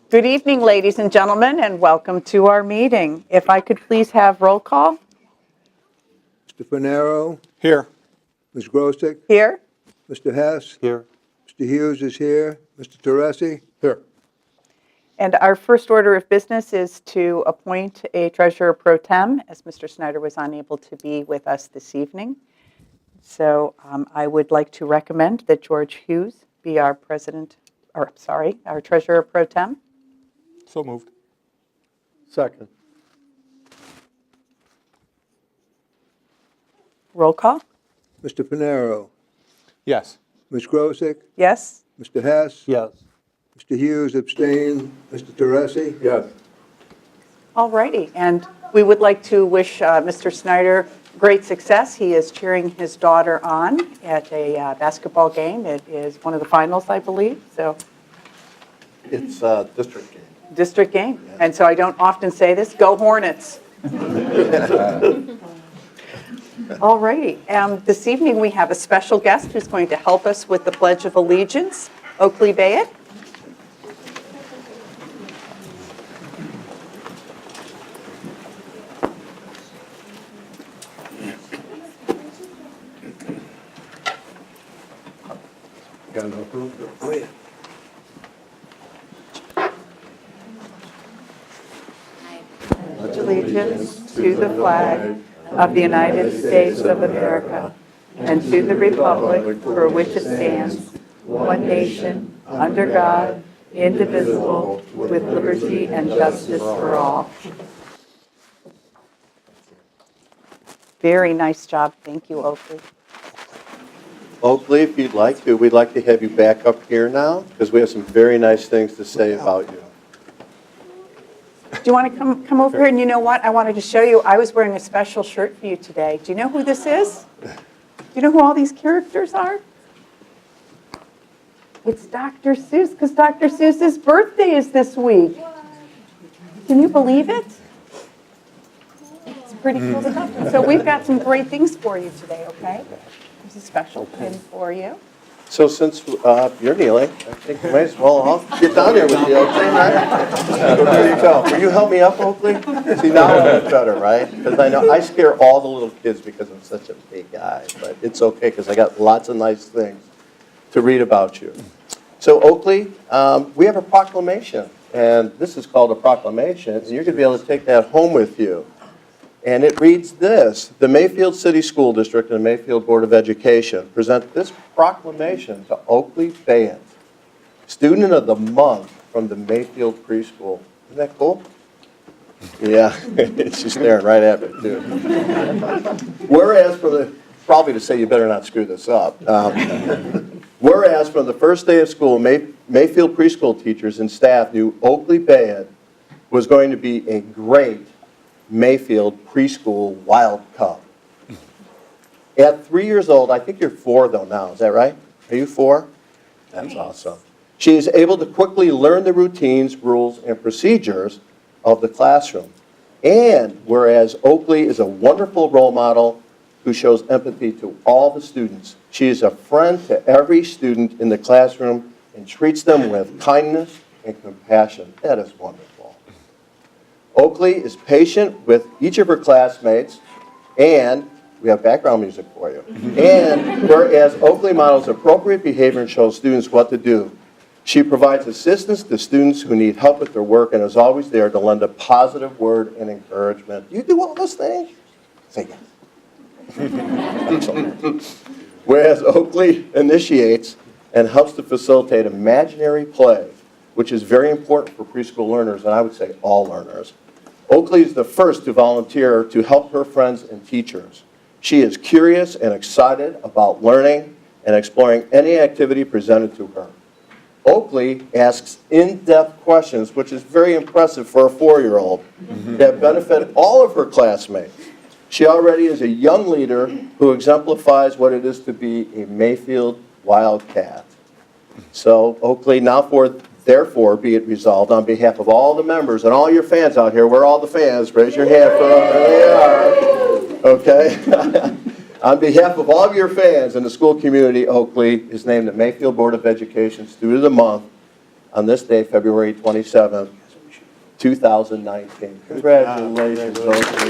Good evening, ladies and gentlemen, and welcome to our meeting. If I could please have roll call. Mr. Finero, Here. Ms. Grosick, Here. Mr. Hess, Here. Mr. Hughes is here, Mr. Teresi. Here. And our first order of business is to appoint a treasurer pro tem, as Mr. Snyder was unable to be with us this evening. So I would like to recommend that George Hughes be our our treasurer pro tem. So moved. Second. Roll call. Mr. Finero, Yes. Ms. Grosick, Yes. Mr. Hess, Yes. Mr. Hughes abstained, Mr. Teresi. Yes. All righty. And we would like to wish Mr. Snyder great success. He is cheering his daughter on at a basketball game. It is one of the finals, I believe. So It's district game. district game. And so I don't often say this, go Hornets. All righty. This evening we have a special guest who's going to help us with the Pledge of Allegiance, Oakley Bayett. Got an open? Oh, yeah. Pledge allegiance to the flag of the United States of America and to the republic for which it stands, one nation, under God, indivisible, with liberty and justice for all. Very nice job. Thank you, Oakley. Oakley, if you'd like to, we'd like to have you back up here now because we have some very nice things to say about you. Do you want to come over here? And you know what? I wanted to show you. I was wearing a special shirt for you today. Do you know who this is? Do you know who all these characters are? It's Dr. Seuss, because Dr. Seuss's birthday is this week. Can you believe it? It's pretty cool stuff. So we've got some great things for you today, okay? There's a special pin for you. So since you're kneeling, I think you might as well I'll get down there with you, okay, right? There you go. Will you help me up, Oakley? See, now it's better, right? Because I know I scare all the little kids because I'm such a big guy, but it's okay because I got lots of nice things to read about you. So Oakley, we have a proclamation, and this is called a proclamation, and you're going to be able to take that home with you. And it reads this: the Mayfield City School District and the Mayfield Board of Education present this proclamation to Oakley Bayett, Student of the Month from the Mayfield Preschool. Isn't that cool? Yeah, she's staring right at me, too. Whereas probably to say you better not screw this up. Whereas from the first day of school, Mayfield preschool teachers and staff knew Oakley Bayett was going to be a great Mayfield preschool wild cub. At 3 years old, I think you're 4 though now, is that right? Are you 4? That's awesome. She is able to quickly learn the routines, rules, and procedures of the classroom. And whereas Oakley is a wonderful role model who shows empathy to all the students, she is a friend to every student in the classroom and treats them with kindness and compassion. That is wonderful. Oakley is patient with each of her classmates, and we have background music for you. And whereas Oakley models appropriate behavior and shows students what to do, she provides assistance to students who need help with their work and is always there to lend a positive word and encouragement. Do you do all those things? Say yes. Whereas Oakley initiates and helps to facilitate imaginary play, which is very important for preschool learners, and I would say all learners. Oakley is the first to volunteer to help her friends and teachers. She is curious and excited about learning and exploring any activity presented to her. Oakley asks in-depth questions, which is very impressive for a 4-year-old, that benefit all of her classmates. She already is a young leader who exemplifies what it is to be a Mayfield Wildcat. So, Oakley, therefore, be it resolved on behalf of all the members and all your fans out here. We're all the fans. Raise your hand for them. There they are. Okay? On behalf of all of your fans and the school community, Oakley is named the Mayfield Board of Education Student of the Month on this day, February 27th, 2019. Congratulations, Oakley.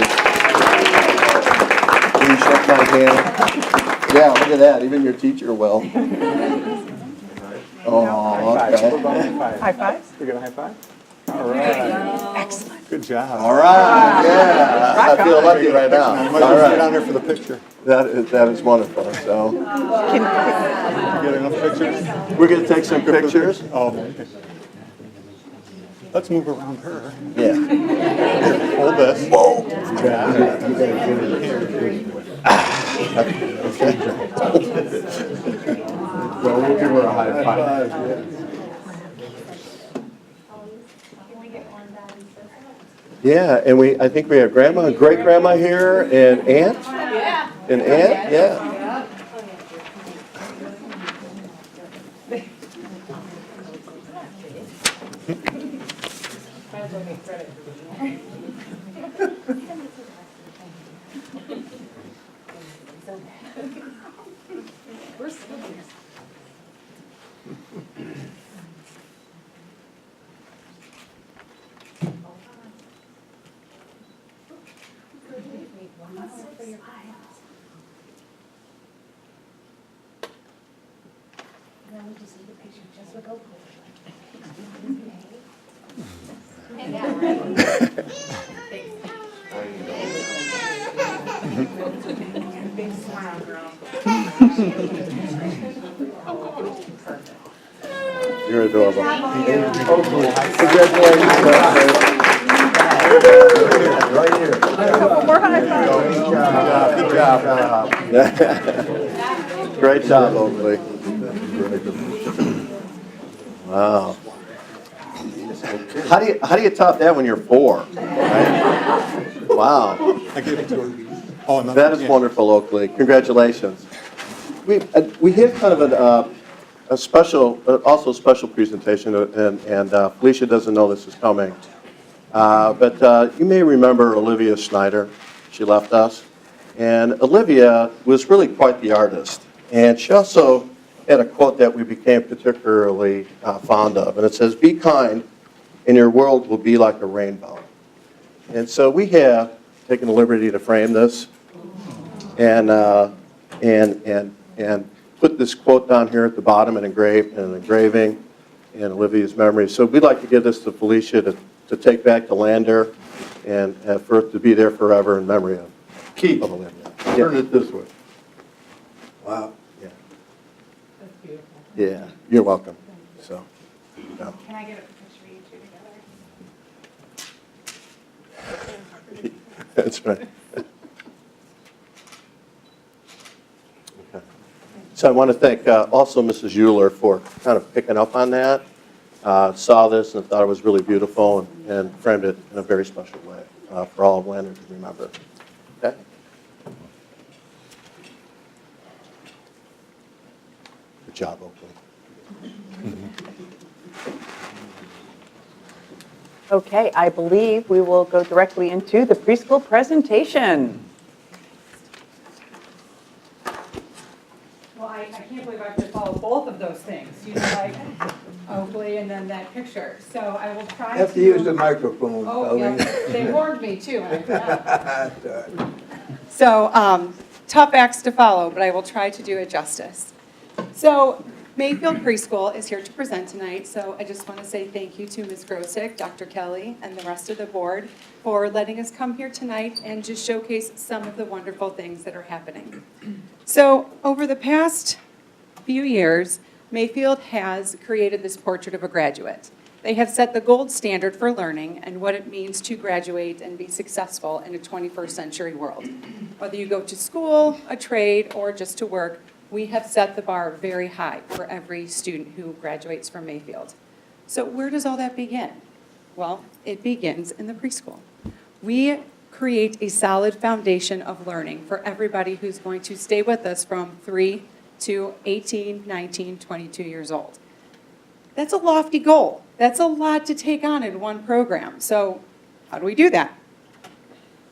Will you shake my hand? Yeah, look at that. Even your teacher will. Oh, okay. High fives? You got a high five? All right. Excellent. Good job. All right, yeah. I feel lucky right now. I All might just get right. on there for the picture. That is wonderful. So Can- Get enough pictures? we're going to take some pictures. Oh, okay. Let's move around her. Yeah. Hold this. Well, we'll give her a high five. Yeah, and I think we have grandma and great grandma here and aunt. Yeah. And aunt, yeah. You're adorable. Congratulations. Right here. More high fives. Good job. Great job, Oakley. Wow. How do you top that when you're 4? Right? Wow. I gave it to her. Oh, another That is one. wonderful, Oakley. Congratulations. We have kind of a special, also a special presentation, and Felicia doesn't know this is coming. But you may remember Olivia Schneider. She left us. And Olivia was really quite the artist. And she also had a quote that we became particularly fond of. And it says, "Be kind, and your world will be like a rainbow." And so we have taken the liberty to frame this and put this quote down here at the bottom and an engraving in Olivia's memory. So we'd like to give this to Felicia to take back to Lander and for it to be there forever in memory of Keith, Olivia. turn it this way. Wow. Yeah. That's beautiful. Yeah, you're welcome. So, yeah. Can I get a picture of you two together? That's right. Okay. So I want to thank also Mrs. Euler for kind of picking up on that. Saw this and thought it was really beautiful and framed it in a very special way for all of Lander to remember. Okay? Good job, Oakley. Okay, I believe we will go directly into the preschool presentation. Well, I can't believe I have to follow both of those things, you know, like Oakley and then that picture. So I will try to. Have to use the microphone, Oh, yeah, Colleen. they warned me too. and I forgot. That's all right. So tough acts to follow, but I will try to do it justice. So Mayfield Preschool is here to present tonight, so I just want to say thank you to Ms. Grosick, Dr. Kelly, and the rest of the board for letting us come here tonight and just showcase some of the wonderful things that are happening. So over the past few years, Mayfield has created this portrait of a graduate. They have set the gold standard for learning and what it means to graduate and be successful in a 21st century world. Whether you go to school, a trade, or just to work, we have set the bar very high for every student who graduates from Mayfield. So where does all that begin? Well, it begins in the preschool. We create a solid foundation of learning for everybody who's going to stay with us from 3 to 18, 19, 22 years old. That's a lofty goal. That's a lot to take on in one program. So how do we do that?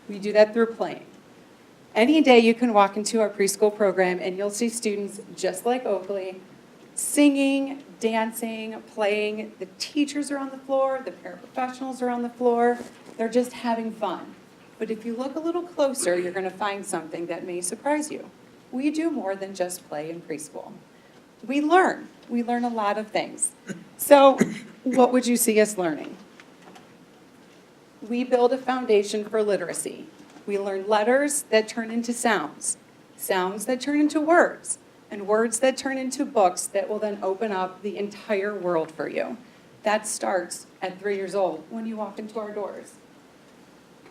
We do that through playing. Any day you can walk into our preschool program and you'll see students just like Oakley singing, dancing, playing. The teachers are on the floor, the paraprofessionals are on the floor. They're just having fun. But if you look a little closer, you're going to find something that may surprise you. We do more than just play in preschool. We learn. We learn a lot of things. So what would you see us learning? We build a foundation for literacy. We learn letters that turn into sounds, sounds that turn into words, and words that turn into books that will then open up the entire world for you. That starts at 3 years old when you walk into our doors.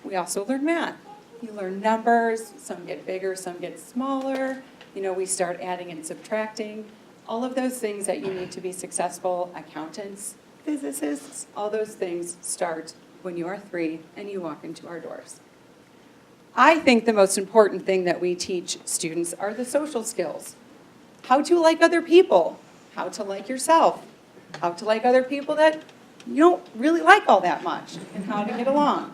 We also learn math. You learn numbers, some get bigger, some get smaller. We start adding and subtracting. All of those things that you need to be successful accountants, physicists, all those things start when you are 3 and you walk into our doors. I think the most important thing that we teach students are the social skills. How to like other people, how to like yourself, how to like other people that you don't really like all that much, and how to get along.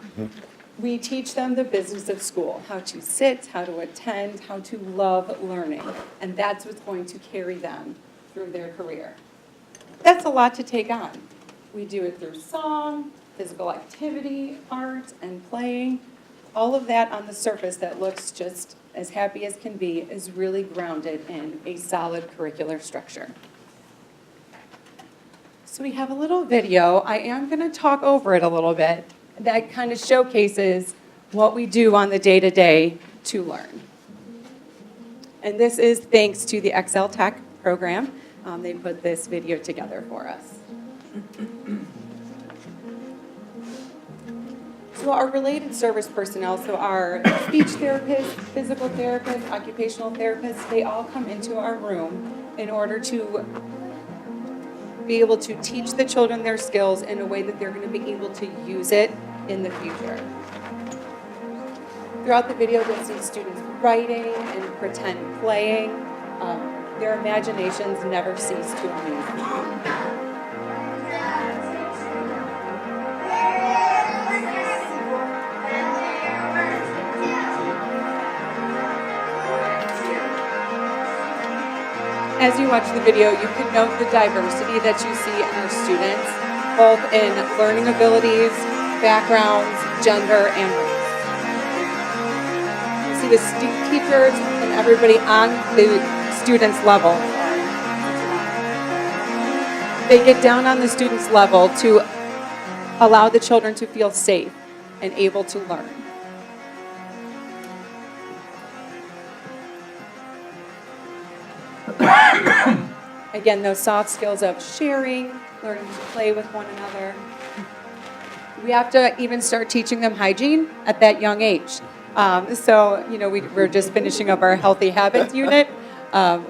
We teach them the business of school, how to sit, how to attend, how to love learning, and that's what's going to carry them through their career. That's a lot to take on. We do it through song, physical activity, art, and playing. All of that on the surface that looks just as happy as can be is really grounded in a solid curricular structure. So we have a little video. I am going to talk over it a little bit. That kind of showcases what we do on the day-to-day to learn. And this is thanks to the Excel Tech program. They put this video together for us. So our related service personnel, so our speech therapists, physical therapists, occupational therapists, they all come into our room in order to be able to teach the children their skills in a way that they're going to be able to use it in the future. Throughout the video, you'll see students writing and pretend playing. Their imaginations never cease to amaze them. As you watch the video, you can note the diversity that you see in our students, both in learning abilities, backgrounds, gender, and race. You see the teachers and everybody on the students' level. They get down on the students' level to allow the children to feel safe and able to learn. Again, those soft skills of sharing, learning to play with one another. We have to even start teaching them hygiene at that young age. We're just finishing up our Healthy Habits unit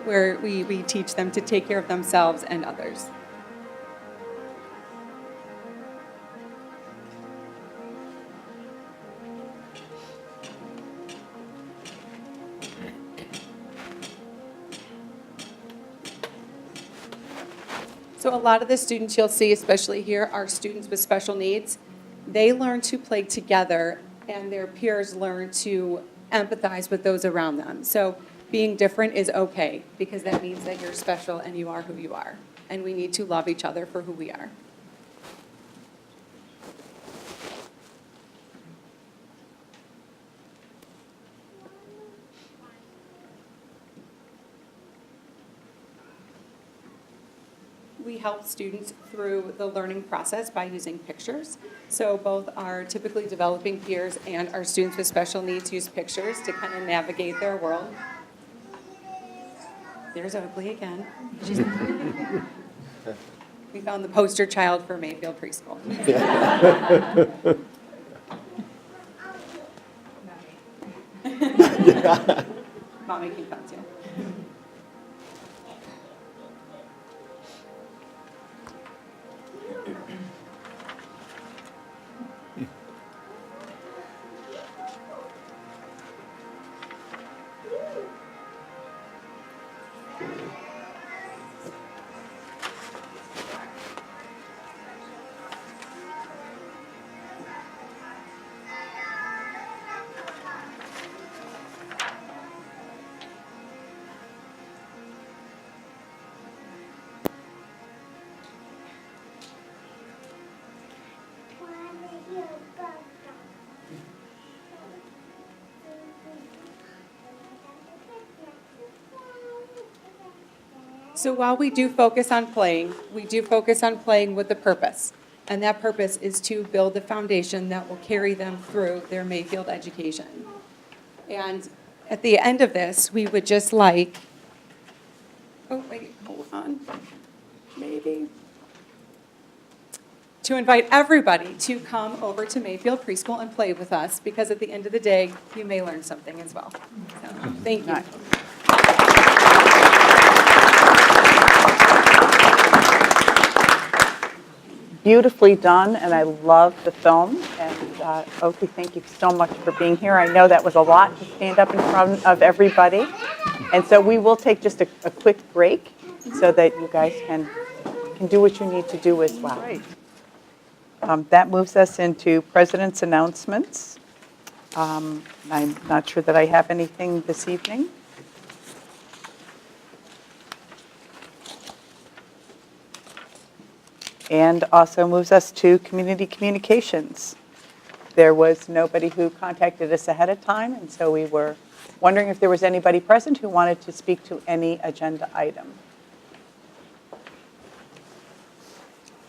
where we teach them to take care of themselves and others. So a lot of the students you'll see, especially here, are students with special needs. They learn to play together, and their peers learn to empathize with those around them. So being different is okay, because that means that you're special and you are who you are. And we need to love each other for who we are. We help students through the learning process by using pictures. So both our typically developing peers and our students with special needs use pictures to kind of navigate their world. There's Oakley again. We found the poster child for Mayfield Preschool. Mommy can come too. So while we do focus on playing, we do focus on playing with a purpose. And that purpose is to build the foundation that will carry them through their Mayfield education. And at the end of this, we would just like, oh, wait, hold on, maybe, to invite everybody to come over to Mayfield Preschool and play with us, because at the end of the day, you may learn something as well. So, thank you. Beautifully done, and I love the film. And Oakley, thank you so much for being here. I know that was a lot to stand up in front of everybody. And so we will take just a quick break so that you guys can do what you need to do as well. That moves us into President's announcements. I'm not sure that I have anything this evening. And also moves us to community communications. There was nobody who contacted us ahead of time, and so we were wondering if there was anybody present who wanted to speak to any agenda item.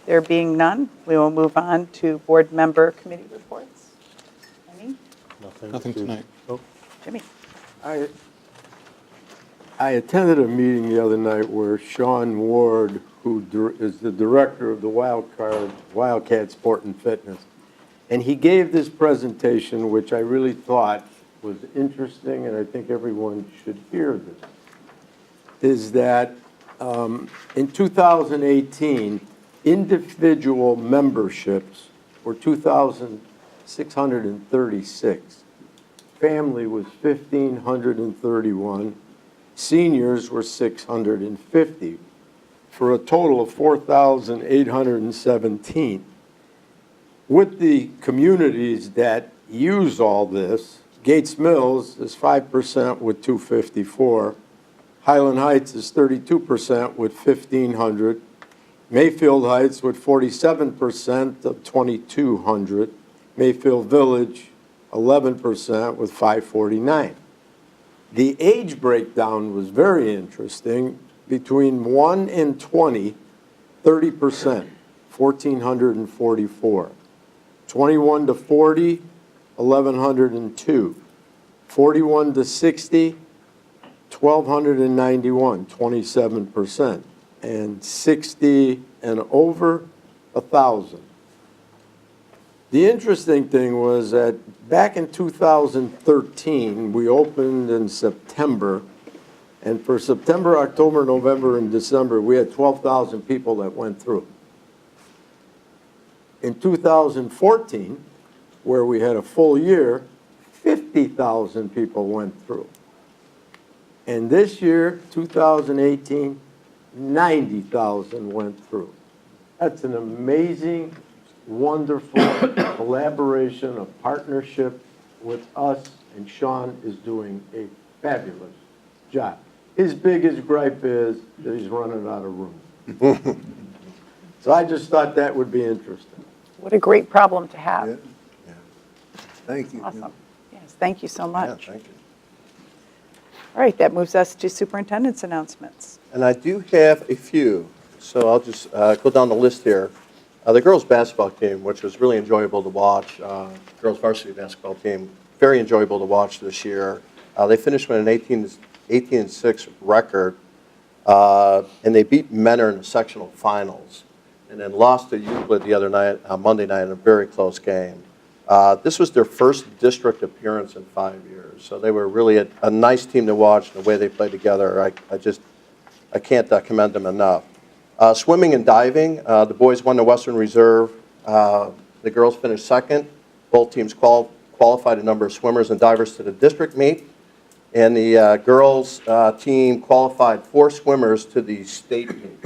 There being none, we will move on to board member committee reports. Any? Nothing tonight. Jimmy? I attended a meeting the other night where Sean Ward, who is the director of the Wildcat Sport and Fitness, and he gave this presentation, which I really thought was interesting, and I think everyone should hear this, is that in 2018, individual memberships were 2,636. Family was 1,531. Seniors were 650, for a total of 4,817. With the communities that use all this, Gates Mills is 5% with 254. Highland Heights is 32% with 1,500. Mayfield Heights with 47% of 2,200. Mayfield Village, 11% with 549. The age breakdown was very interesting. Between 1 and 20, 30%, 1,444. 21 to 40, 1,102. 41 to 60, 1,291, 27%. And 60 and over, 1,000. The interesting thing was that back in 2013, we opened in September, and for September, October, November, and December, we had 12,000 people that went through. In 2014, where we had a full year, 50,000 people went through. And this year, 2018, 90,000 went through. That's an amazing, wonderful collaboration, a partnership with us, and Sean is doing a fabulous job. His biggest gripe is that he's running out of room. So I just thought that would be interesting. What a great problem to have. Yeah. Thank you. Awesome. Yes, thank you so Yeah, much. thank you. All right, that moves us to superintendent's announcements. And I do have a few, so I'll just go down the list here. The girls' basketball team, which was really enjoyable to watch, girls' varsity basketball team, very enjoyable to watch this year. They finished with an 18-6 record, and they beat Menor in the sectional finals, and then lost to Euclid the other night, Monday night, in a very close game. This was their first district appearance in 5 years, so they were really a nice team to watch. The way they played together, I can't commend them enough. Swimming and diving, the boys won the Western Reserve. The girls finished second. Both teams qualified a number of swimmers and divers to the district meet. And the girls' team qualified 4 swimmers to the state meet.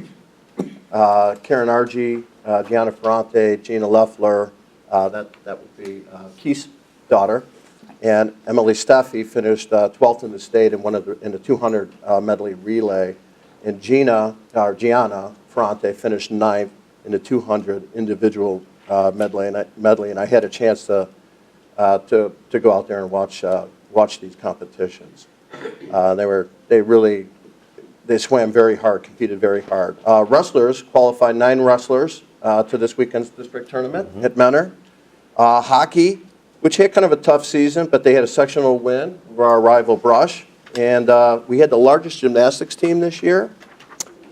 Karen Argy, Gianna Ferrante, Gina Leffler, that would be Keith's daughter, and Emily Steffi finished 12th in the state in the 200 medley relay. And Gianna Ferrante finished 9th in the 200 individual medley, and I had a chance to go out there and watch these competitions. They really they swam very hard, competed very hard. Wrestlers qualified 9 wrestlers to this weekend's district tournament at Menor. Hockey, which had kind of a tough season, but they had a sectional win over our rival Brush. And we had the largest gymnastics team this year.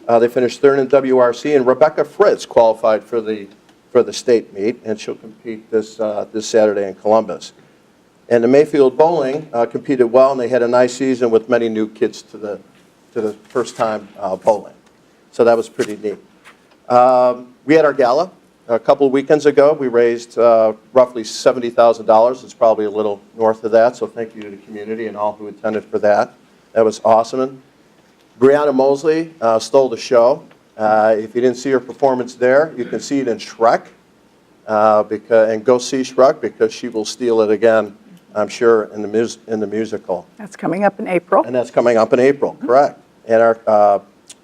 They finished 3rd in WRC, and Rebecca Fritz qualified for the state meet, and she'll compete this Saturday in Columbus. And the Mayfield bowling competed well, and they had a nice season with many new kids to the first time bowling. So that was pretty neat. We had our gala a couple of weekends ago. We raised roughly $70,000. It's probably a little north of that, so thank you to the community and all who attended for that. That was awesome. And Brianna Mosley stole the show. If you didn't see her performance there, you can see it in Shrek. And go see Shrek, because she will steal it again, I'm sure, in the musical. That's coming up in April. And that's coming up in April, correct. And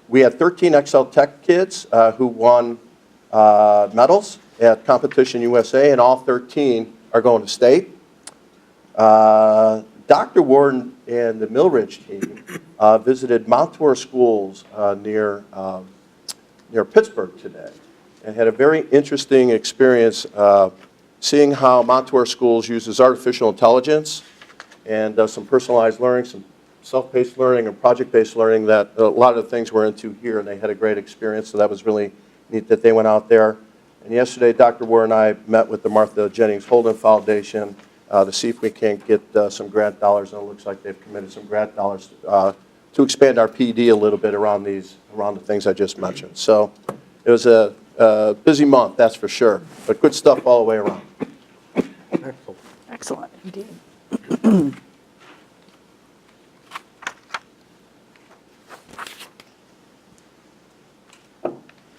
we had 13 Excel Tech kids who won medals at Competition USA, and all 13 are going to state. Dr. Warden and the Millridge team visited Montour schools near Pittsburgh today, and had a very interesting experience seeing how Montour schools uses artificial intelligence and some personalized learning, some self-paced learning and project-based learning that a lot of the things we're into here, and they had a great experience, so that was really neat that they went out there. And yesterday, Dr. Ware and I met with the Martha Jennings Holden Foundation to see if we can't get some grant dollars, and it looks like they've committed some grant dollars to expand our PD a little bit around the things I just mentioned. So it was a busy month, that's for sure, but good stuff all the way around. Excellent, indeed.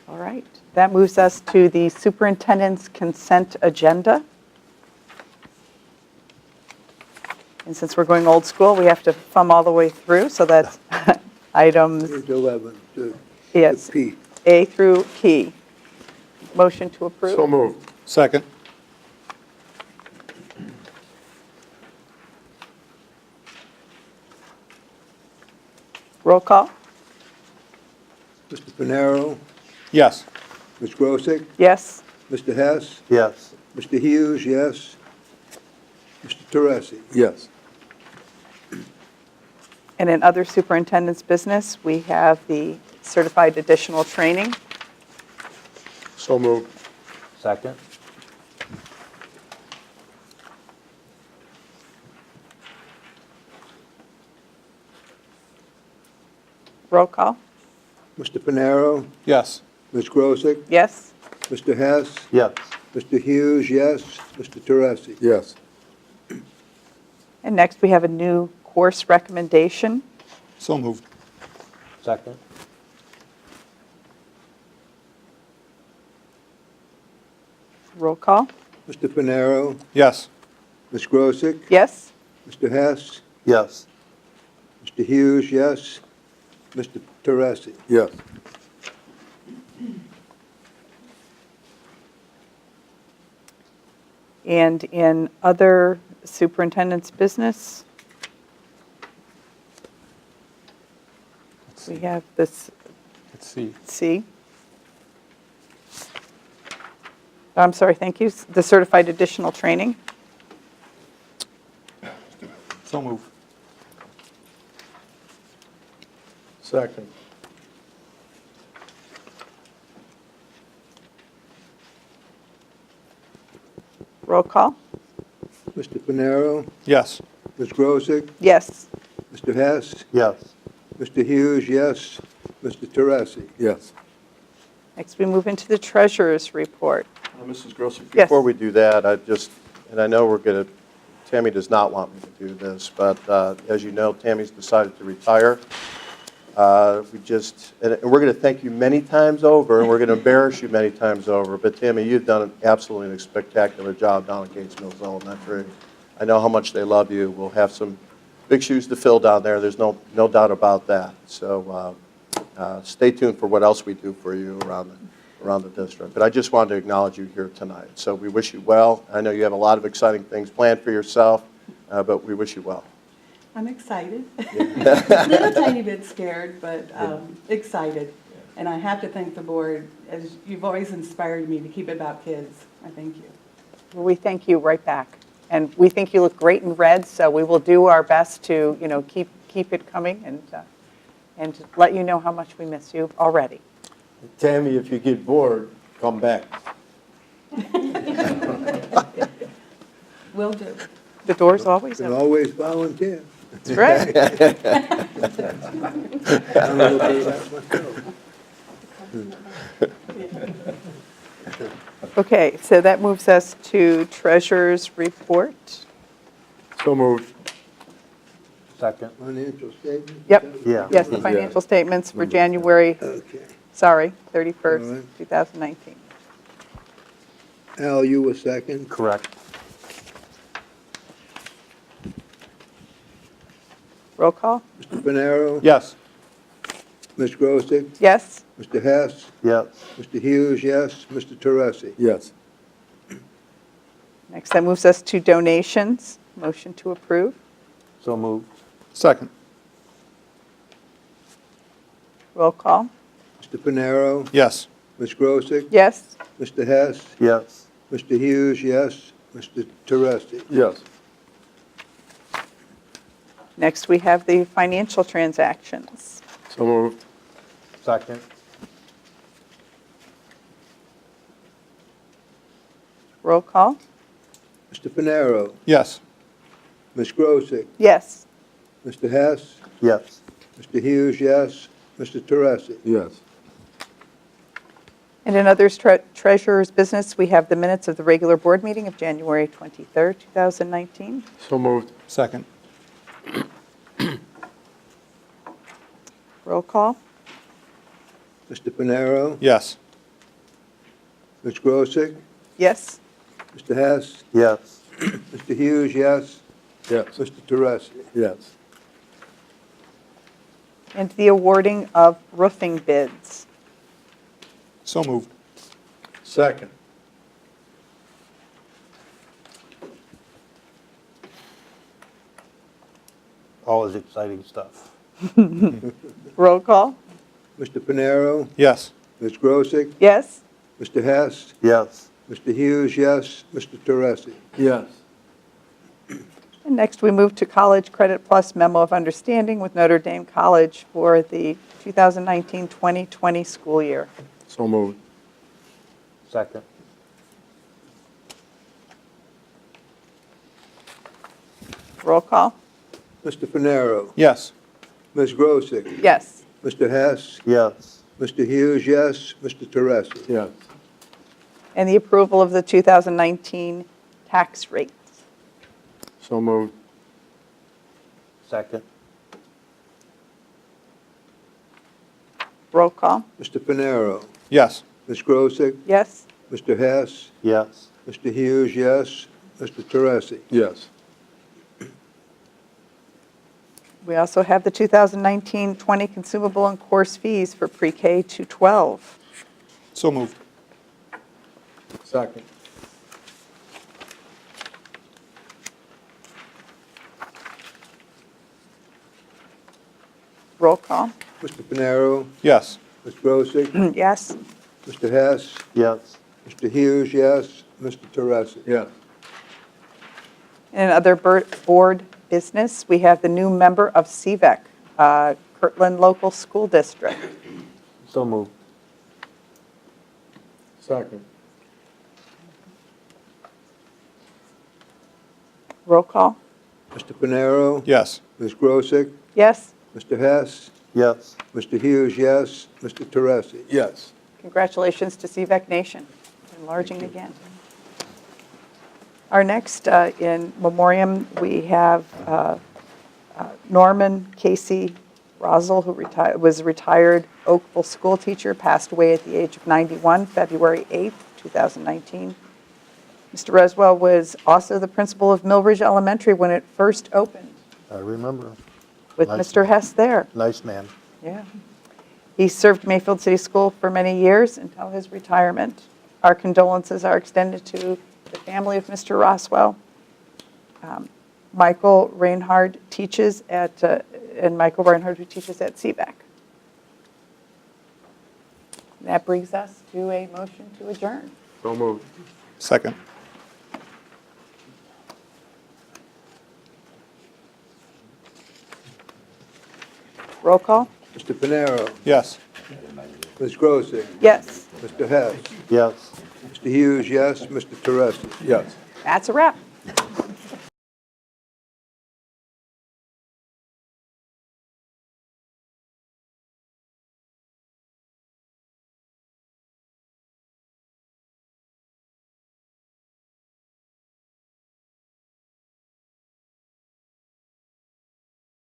All right, that moves us to the superintendent's consent agenda. And since we're going old school, we have to thumb all the way through, so that's items, Here's 11, to yes, P. A through P. Motion to approve? So moved. Second. Roll call? Mr. Panero, Yes. Ms. Grosick, Yes? Mr. Hess, Yes. Mr. Hughes, yes. Mr. Teresi. Yes. And in other superintendent's business, we have the certified additional training. So moved. Second? Roll call? Mr. Panero, Yes. Ms. Grosick, Yes? Mr. Hess, Yes. Mr. Hughes, yes. Mr. Teresi. Yes. And next, we have a new course recommendation. So moved. Second? Roll call? Mr. Panero, Yes. Ms. Grosick, Yes? Mr. Hess, Yes. Mr. Hughes, yes. Mr. Teresi. Yes. And in other superintendent's business, we have this Let's see. C. I'm sorry, thank you. The certified additional training. So moved. Second. Roll call? Mr. Panero, Yes. Ms. Grosick, Yes. Mr. Hess, Yes. Mr. Hughes, yes. Mr. Teresi. Yes. Next, we move into the treasurer's report. Mrs. Grossi, Yes. before we do that, and I know Tammy does not want me to do this, but as you know, Tammy's decided to retire. And we're going to thank you many times over, and we're going to embarrass you many times over, but Tammy, you've done absolutely a spectacular job down at Gates Mills Elementary. I know how much they love you. We'll have some big shoes to fill down there. There's no doubt about that. So stay tuned for what else we do for you around the district. But I just wanted to acknowledge you here tonight. So we wish you well. I know you have a lot of exciting things planned for yourself, but we wish you well. I'm excited. A little tiny bit scared, but excited. And I have to thank the board, as you've always inspired me to keep it about kids. I thank you. Well, we thank you right back. And we think you look great in red, so we will do our best to, keep it coming and to let you know how much we miss you already. Tammy, if you get bored, come back. Will do. The door's always Can open. always volunteer. That's right. I'm a little bit of that myself. Okay, so that moves us to treasurer's report. So moved. Second. Financial statement? Yep. Yeah. Yes, the financial statements for January, Okay. 31st, All right. 2019. Al, you were second. Correct. Roll call? Mr. Panero? Yes. Ms. Grosick? Yes? Mr. Hess? Yes. Mr. Hughes, yes. Mr. Teresi? Yes. Next, that moves us to donations. Motion to approve. So moved. Second. Roll call? Mr. Panero? Yes. Ms. Grosick? Yes? Mr. Hess? Yes. Mr. Hughes, yes. Mr. Teresi? Yes. Next, we have the financial transactions. So moved. Second. Roll call? Mr. Panero? Yes. Ms. Grosick? Yes. Mr. Hess? Yes. Mr. Hughes, yes. Mr. Teresi? Yes. And in others treasurer's business, we have the minutes of the regular board meeting of January 23rd, 2019. So moved. Second. Roll call? Mr. Panero? Yes. Ms. Grosick? Yes? Mr. Hess? Yes. Mr. Hughes, yes. Yes. Mr. Teresi? Yes. And the awarding of roofing bids. So moved. Second. Always exciting stuff. Roll call? Mr. Panero? Yes. Ms. Grosick? Yes? Mr. Hess? Yes. Mr. Hughes, yes. Mr. Teresi? Yes. And next, we move to College Credit Plus Memo of Understanding with Notre Dame College for the 2019-2020 school year. So moved. Second. Roll call? Mr. Panero? Yes. Ms. Grosick? Yes. Mr. Hess? Yes. Mr. Hughes, yes. Mr. Teresi? Yes. And the approval of the 2019 tax rates. So moved. Second. Roll call? Mr. Panero? Yes. Ms. Grosick? Yes? Mr. Hess? Yes. Mr. Hughes, yes. Mr. Teresi? Yes. We also have the 2019-20 consumable and course fees for pre-K to 12. So moved. Second. Roll call? Mr. Panero? Yes. Ms. Grosick? Yes? Mr. Hess? Yes. Mr. Hughes, yes. Mr. Teresi? Yes. And in other board business, we have the new member of CVEC, Kirtland Local School District. So moved. Second. Roll call? Mr. Panero? Yes. Ms. Grosick? Yes? Mr. Hess? Yes. Mr. Hughes, yes. Mr. Teresi? Yes. Congratulations to CVEC Nation, enlarging again. Our next in memoriam, we have Norman Casey Rosel, who was a retired Oakville school teacher, passed away at the age of 91, February 8th, 2019. Mr. Reswell was also the principal of Millridge Elementary when it first opened, I remember. with Nice. Mr. Hess there. Nice man. Yeah. He served Mayfield City School for many years until his retirement. Our condolences are extended to the family of Mr. Roswell. Michael Reinhardt teaches at, and Michael Reinhardt who teaches at CBAC. That brings us to a motion to adjourn. So moved. Second. Roll call? Mr. Panero, Yes. Ms. Grosick, Yes, Mr. Hess, Yes. Mr. Hughes, yes, Mr. Teresi. Yes. that's a wrap.